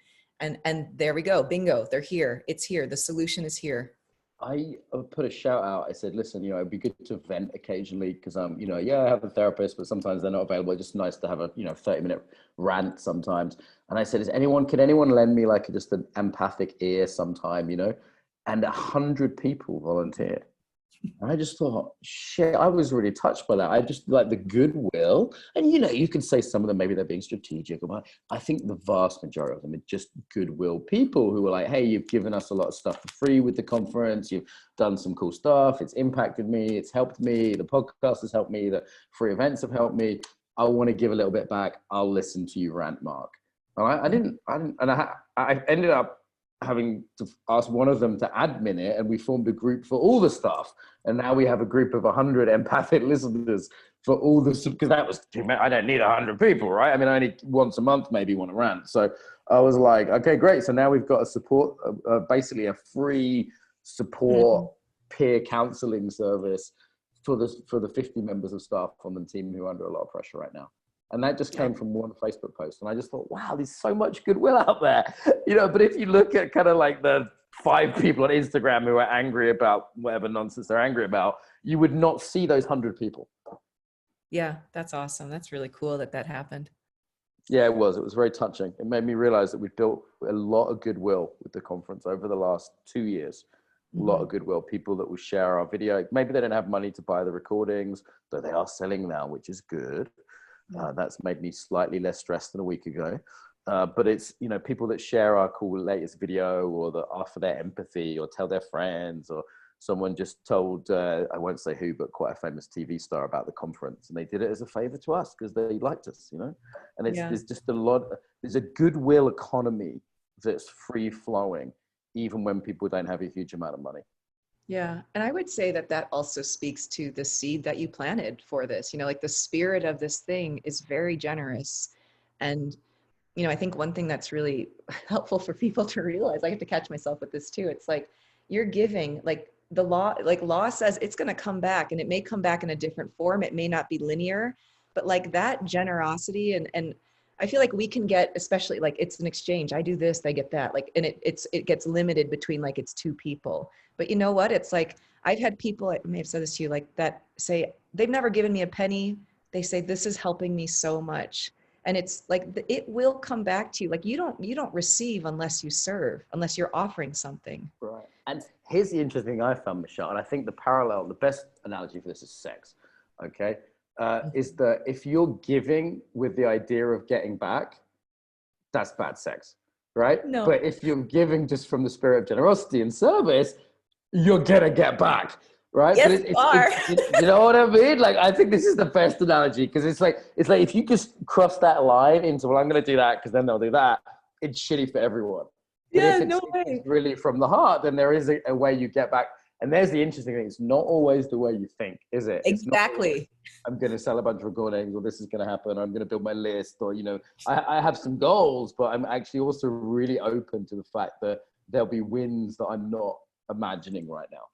S2: And there we go. Bingo. They're here. It's here. The solution is here.
S1: I put a shout out. I said, listen, it'd be good to vent occasionally because I have a therapist, but sometimes they're not available. It's just nice to have a 30-minute rant sometimes. And I said, can anyone lend me like just an empathic ear sometime, And 100 people volunteered. And I just thought, shit, I was really touched by that. I just like the goodwill. And, you can say some of them, maybe they're being strategic. But I think the vast majority of them are just goodwill people who are like, hey, you've given us a lot of stuff for free with the conference. You've done some cool stuff. It's impacted me. It's helped me. The podcast has helped me. The free events have helped me. I want to give a little bit back. I'll listen to you rant, Mark. And I didn't, and I ended up having to ask one of them to admin it, and we formed a group for all the stuff. And now we have a group of 100 empathic listeners for all the, because that was too many. I don't need 100 people, right? I mean, I only once a month maybe want to rant. So I was like, okay, great. So now we've got a support, basically a free support peer counseling service for the 50 members of staff on the team who are under a lot of pressure right now. And that just came from one Facebook post. And I just thought, wow, there's so much goodwill out there. But if you look at kind of like the 5 people on Instagram who are angry about whatever nonsense they're angry about, you would not see those 100 people.
S2: Yeah, that's awesome. That's really cool that happened.
S1: Yeah, it was very touching. It made me realize that we've built a lot of goodwill with the conference over the last 2 years. A lot of goodwill, people that will share our video. Maybe they don't have money to buy the recordings, though they are selling now, which is good. That's made me slightly less stressed than a week ago. But it's, people that share our cool latest video, or that offer their empathy, or tell their friends, or someone just told, I won't say who, but quite a famous TV star about the conference. And they did it as a favor to us because they liked us, And there's just there's a goodwill economy that's free flowing, even when people don't have a huge amount of money.
S2: Yeah. And I would say that also speaks to the seed that you planted for this, like the spirit of this thing is very generous. And, I think one thing that's really helpful for people to realize, I have to catch myself with this too. It's like, you're giving, like the law says it's going to come back, and it may come back in a different form. It may not be linear, but like that generosity and I feel like we can get, especially like it's an exchange. I do this, I get that. Like, and it gets limited between like it's 2 people. But you know what? It's like, I've had people, I may have said this to you, like that say they've never given me a penny. They say, this is helping me so much. And it's like, it will come back to you. Like you don't receive unless you serve, unless you're offering something.
S1: Right. And here's the interesting thing I found, Michelle, and I think the best analogy for this is sex. Okay. Is that if you're giving with the idea of getting back, that's bad sex, right?
S2: No.
S1: But if you're giving just from the spirit of generosity and service, you're gonna get back, right?
S2: Yes,
S1: But you know what I mean? Like, I think this is the best analogy, because it's like if you just cross that line into, well, I'm gonna do that because then they'll do that, it's shitty for everyone. But
S2: yeah,
S1: if it's really from the heart, then there is a way you get back. And there's the interesting thing. It's not always the way you think, is it?
S2: Exactly.
S1: I'm going to sell a bunch of recordings, or this is going to happen. I'm going to build my list, or, I have some goals, but I'm actually also really open to the fact that there'll be wins that I'm not imagining right now.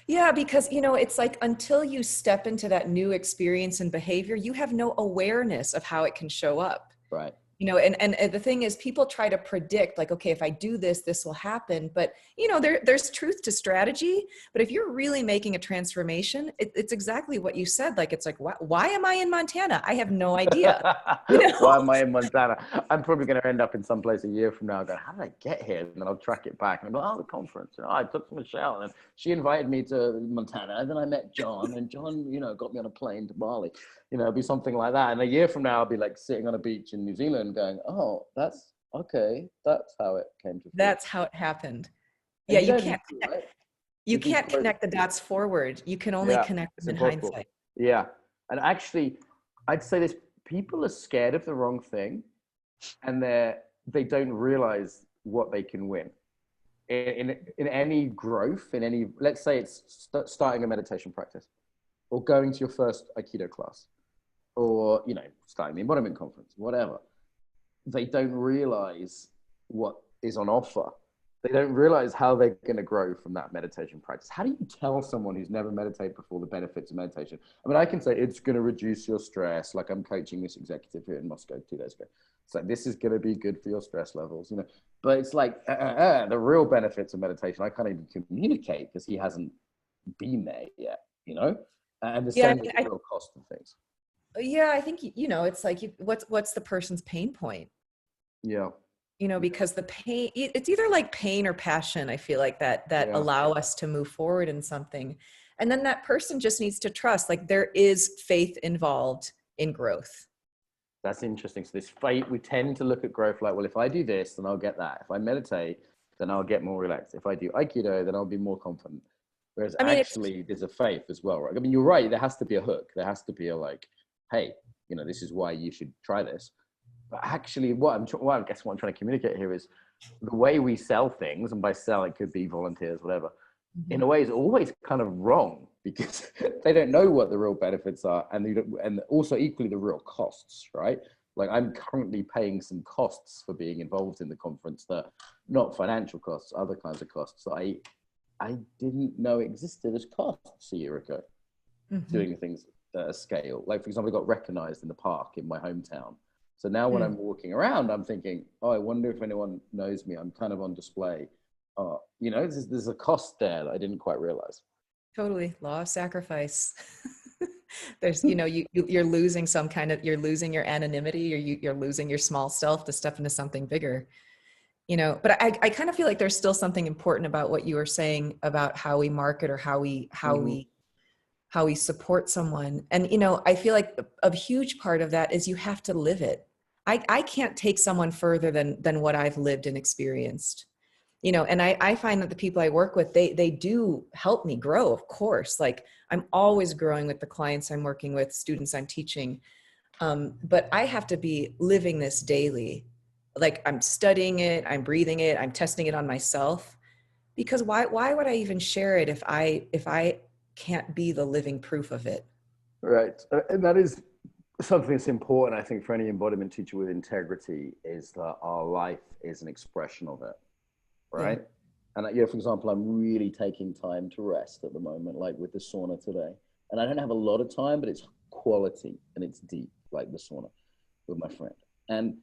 S2: Yeah, because it's like until you step into that new experience and behavior, you have no awareness of how it can show up.
S1: Right.
S2: And the thing is, people try to predict, like, okay, if I do this, this will happen. But there's truth to strategy. But if you're really making a transformation, it's exactly what you said. Like, it's like, why am I in Montana? I have no idea.
S1: Why am I in Montana? I'm probably going to end up in some place a year from now going, how did I get here? And then I'll track it back. And I'll go, oh, the conference. I took Michelle and she invited me to Montana. And then I met John and John, got me on a plane to Bali. It'll be something like that. And a year from now, I'll be like sitting on a beach in New Zealand going, oh, that's okay. That's how it came to.
S2: That's how it happened.
S1: And
S2: Yeah, you can't.
S1: right?
S2: You can't connect the dots forward. You can only connect them in hindsight.
S1: Yeah. And actually, I'd say this, people are scared of the wrong thing and they don't realize what they can win. In any growth, let's say it's starting a meditation practice or going to your first Aikido class or, starting the embodiment conference, whatever. They don't realize what is on offer. They don't realize how they're going to grow from that meditation practice. How do you tell someone who's never meditated before the benefits of meditation? I mean, I can say it's going to reduce your stress. Like I'm coaching this executive here in Moscow 2 days ago. It's like, this is going to be good for your stress levels, but it's like the real benefits of meditation. I can't even communicate because he hasn't been there yet, and the same with the real cost of things.
S2: Yeah. I think, it's like, what's the person's pain point?
S1: Yeah.
S2: Because the pain, it's either like pain or passion. I feel like that allow us to move forward in something. And then that person just needs to trust, like there is faith involved in growth.
S1: That's interesting. So this faith, we tend to look at growth like, well, if I do this, then I'll get that. If I meditate, then I'll get more relaxed. If I do Aikido, then I'll be more confident. Whereas actually there's a faith as well, right? I mean, you're right. There has to be a hook. There has to be a like, hey, this is why you should try this. But actually, what I'm trying to communicate here is the way we sell things, and by sell it could be volunteers, whatever. Mm-hmm. In a way, is always kind of wrong because they don't know what the real benefits are, and also equally the real costs, right? Like I'm currently paying some costs for being involved in the conference that not financial costs, other kinds of costs that I didn't know existed as costs a year ago. Mm-hmm. Doing things at a scale, like for example, I got recognized in the park in my hometown. So now when I'm walking around, I'm thinking, oh, I wonder if anyone knows me. I'm kind of on display. There's a cost there that I didn't quite realize.
S2: Totally. Law of sacrifice. There's, you're losing you're losing your anonymity, or you're losing your small self to step into something bigger, but I kind of feel like there's still something important about what you were saying about how we market or how we support someone. And, I feel like a huge part of that is you have to live it. I can't take someone further than what I've lived and experienced, and I find that the people I work with, they do help me grow, of course. Like I'm always growing with the clients I'm working with, students I'm teaching. But I have to be living this daily. Like I'm studying it, I'm breathing it, I'm testing it on myself, because why would I even share it if I can't be the living proof of it? Right.
S1: And that is something that's important, I think, for any embodiment teacher with integrity, is that our life is an expression of it, right? Yeah. And for example, I'm really taking time to rest at the moment, like with the sauna today. And I don't have a lot of time, but it's quality and it's deep, like the sauna with my friend. And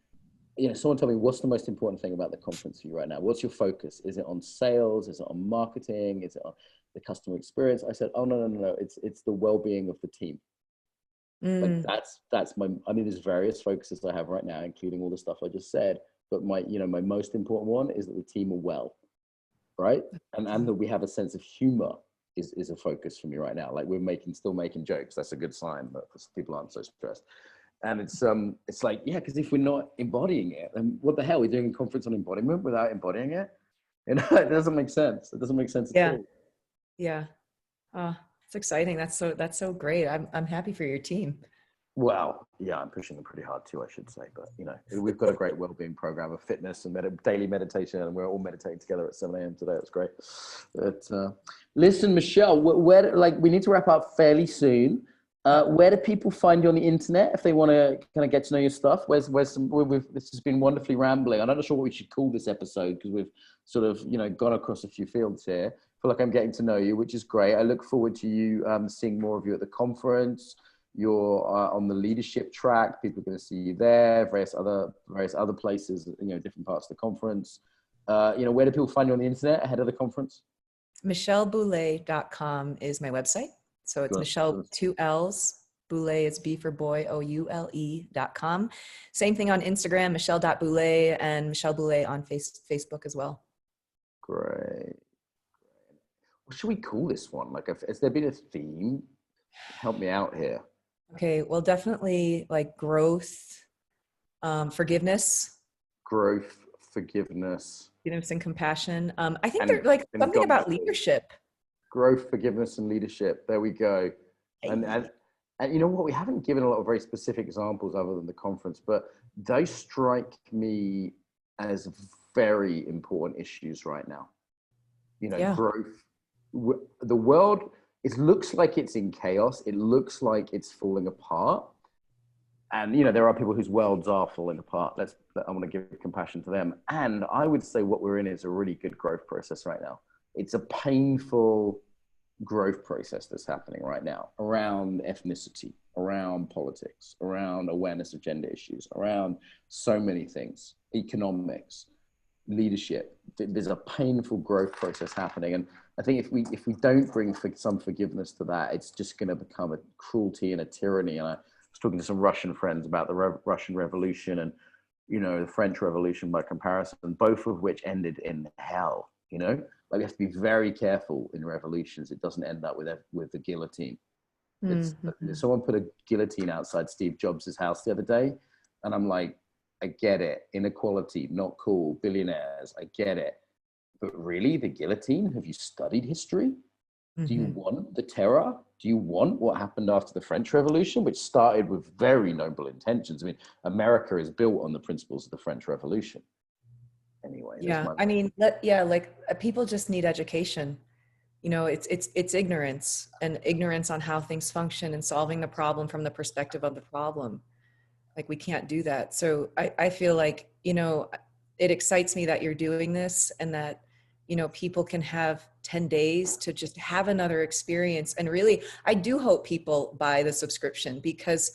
S1: someone told me, what's the most important thing about the conference for you right now? What's your focus? Is it on sales? Is it on marketing? Is it on the customer experience? I said, oh, no. It's the well-being of the team. Like that's there's various focuses I have right now, including all the stuff I just said, but my most important one is that the team are well, right? And that we have a sense of humor is a focus for me right now. Like we're still making jokes. That's a good sign that people aren't so stressed. And it's like, yeah, because if we're not embodying it, then what the hell? We're doing a conference on embodiment without embodying it? It doesn't make sense. It doesn't make sense at all.
S2: Yeah. It's exciting. That's so great. I'm happy for your team.
S1: Well, yeah, I'm pushing them pretty hard too, I should say. But we've got a great well-being program of fitness and daily meditation, and we're all meditating together at 7 a.m. today. It's great. But listen, Michelle, we need to wrap up fairly soon. Where do people find you on the internet if they want to kind of get to know your stuff? This has been wonderfully rambling. I'm not sure what we should call this episode because we've sort of, gone across a few fields here. feel like I'm getting to know you, which is great. I look forward to you seeing more of you at the conference. You're on the leadership track. People are going to see you there, various other places, you know, different parts of the conference. You know, where do people find you on the internet ahead of the conference?
S2: MichelleBoulay.com is my website. So it's
S1: Good.
S2: Michelle, 2 L's. Boulay is B for boy, OULE.com. Same thing on Instagram, Michelle.Boulay, and Michelle Boulay on Facebook as well.
S1: Great. What should we call this one? Like, has there been a theme? Help me out here.
S2: Okay, well, definitely like growth, forgiveness.
S1: Growth, forgiveness.
S2: Forgiveness and compassion. I think they're like something about leadership.
S1: Growth, forgiveness, and leadership. There we go.
S2: Hey.
S1: And you know what? We haven't given a lot of very specific examples other than the conference, but those strike me as very important issues right now. You know, growth. The world, it looks like it's in chaos. It looks like it's falling apart. And, you know, there are people whose worlds are falling apart. I want to give compassion to them. And I would say what we're in is a really good growth process right now. It's a painful growth process that's happening right now around ethnicity, around politics, around awareness of gender issues, around so many things, economics, leadership. There's a painful growth process happening. And I think if we don't bring some forgiveness to that, it's just going to become a cruelty and a tyranny. And I was talking to some Russian friends about the Russian Revolution and, you know, the French Revolution by comparison, both of which ended in hell. You know, like we have to be very careful in revolutions. It doesn't end up with the guillotine. Someone put a guillotine outside Steve Jobs' house the other day, and I'm like, I get it. Inequality, not cool. Billionaires, I get it. But really, the guillotine? Have you studied history? Do you want the terror? Do you want what happened after the French Revolution, which started with very noble intentions? I mean, America is built on the principles of the French Revolution. Anyway.
S2: Yeah, I mean, people just need education. You know, it's ignorance, and ignorance on how things function and solving the problem from the perspective of the problem. Like, we can't do that. So I feel like, you know, it excites me that you're doing this, and that, you know, people can have 10 days to just have another experience. And really, I do hope people buy the subscription, because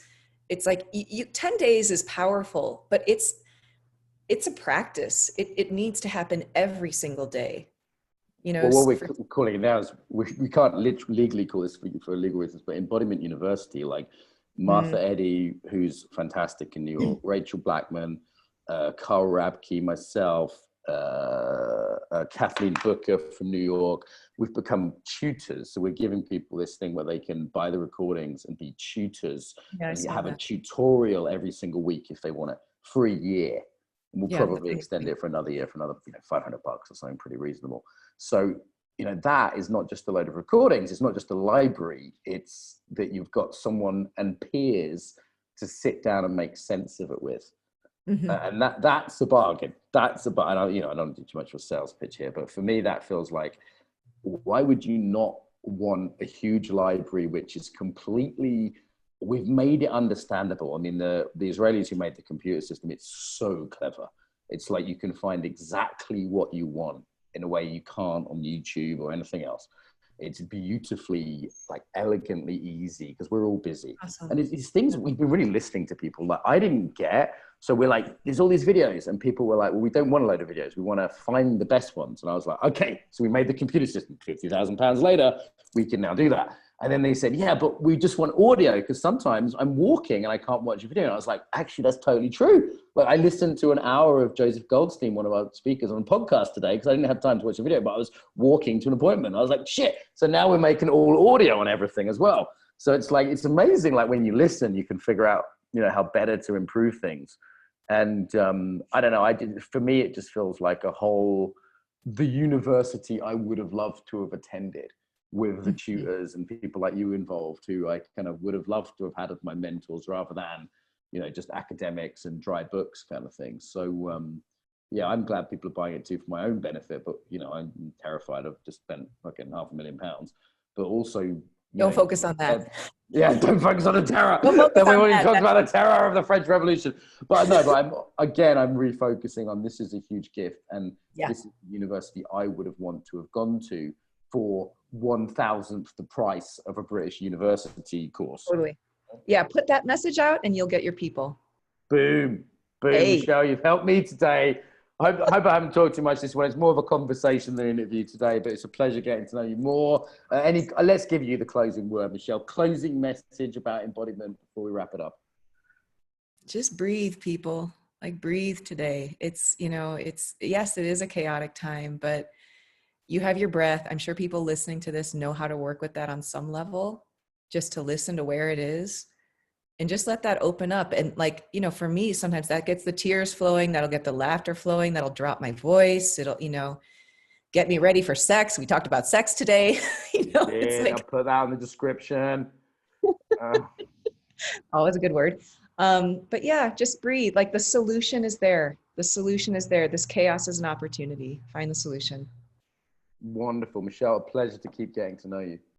S2: it's like 10 days is powerful, but it's a practice. It needs to happen every single day. You know,
S1: well, what we're calling it now is we can't legally call this for legal reasons, but Embodiment University, like Martha Eddy, who's fantastic in New York, Rachel Blackman, Carl Rabke, myself, Kathleen Booker from New York. We've become tutors. So we're giving people this thing where they can buy the recordings and be tutors, and have a tutorial every single week if they want it, for a year. And we'll probably extend it for another year, for another, you know, $500 or something pretty reasonable. So, you know, that is not just a load of recordings. It's not just a library. It's that you've got someone and peers to sit down and make sense of it with. And that's a bargain. That's a bargain. And I don't do too much of a sales pitch here, but for me, that feels like, why would you not want a huge library which is completely, we've made it understandable. I mean, the Israelis who made the computer system, it's so clever. It's like you can find exactly what you want in a way you can't on YouTube or anything else. It's beautifully, like, elegantly easy, because we're all busy. Awesome. And it's things we've been really listening to people like I didn't get. So we're like, there's all these videos, and people were like, well, we don't want a load of videos. We want to find the best ones. And I was like, okay, so we made the computer system. £50,000 later, we can now do that. And then they said, yeah, but we just want audio, because sometimes I'm walking and I can't watch a video. And I was like, actually, that's totally true. Like, I listened to an hour of Joseph Goldstein, one of our speakers, on a podcast today, because I didn't have time to watch a video, but I was walking to an appointment. I was like, shit. So now we're making all audio on everything as well. So it's like, it's amazing. Like, when you listen, you can figure out, you know, how better to improve things. And I don't know, for me, it just feels like the university I would have loved to have attended, with the tutors and people like you involved, who I kind of would have loved to have had as my mentors, rather than, you know, just academics and dry books kind of thing. So yeah, I'm glad people are buying it too for my own benefit, but, you know, I'm terrified. I've just spent fucking £500,000, but also,
S2: don't focus on that.
S1: Yeah, don't focus on the terror. Then we already talked about the terror of the French Revolution. But no, but I'm refocusing on, this is a huge gift, and this is the university I would have wanted to have gone to for 1,000th the price of a British university course.
S2: Totally. Yeah, put that message out and you'll get your people.
S1: Boom. Boom,
S2: Hey.
S1: Michelle, you've helped me today. I hope I haven't talked too much this one. It's more of a conversation than an interview today, but it's a pleasure getting to know you more. Let's give you the closing word, Michelle. Closing message about embodiment before we wrap it up.
S2: Just breathe, people. Like, breathe today. It's, yes, it is a chaotic time, but you have your breath. I'm sure people listening to this know how to work with that on some level, just to listen to where it is and just let that open up. And like, for me, sometimes that gets the tears flowing, that'll get the laughter flowing, that'll drop my voice. It'll, get me ready for sex. We talked about sex today. It's like,
S1: I'll put that in the description.
S2: always a good word. But yeah, just breathe. Like, the solution is there. The solution is there. This chaos is an opportunity. Find the solution.
S1: Wonderful, Michelle. A pleasure to keep getting to know you.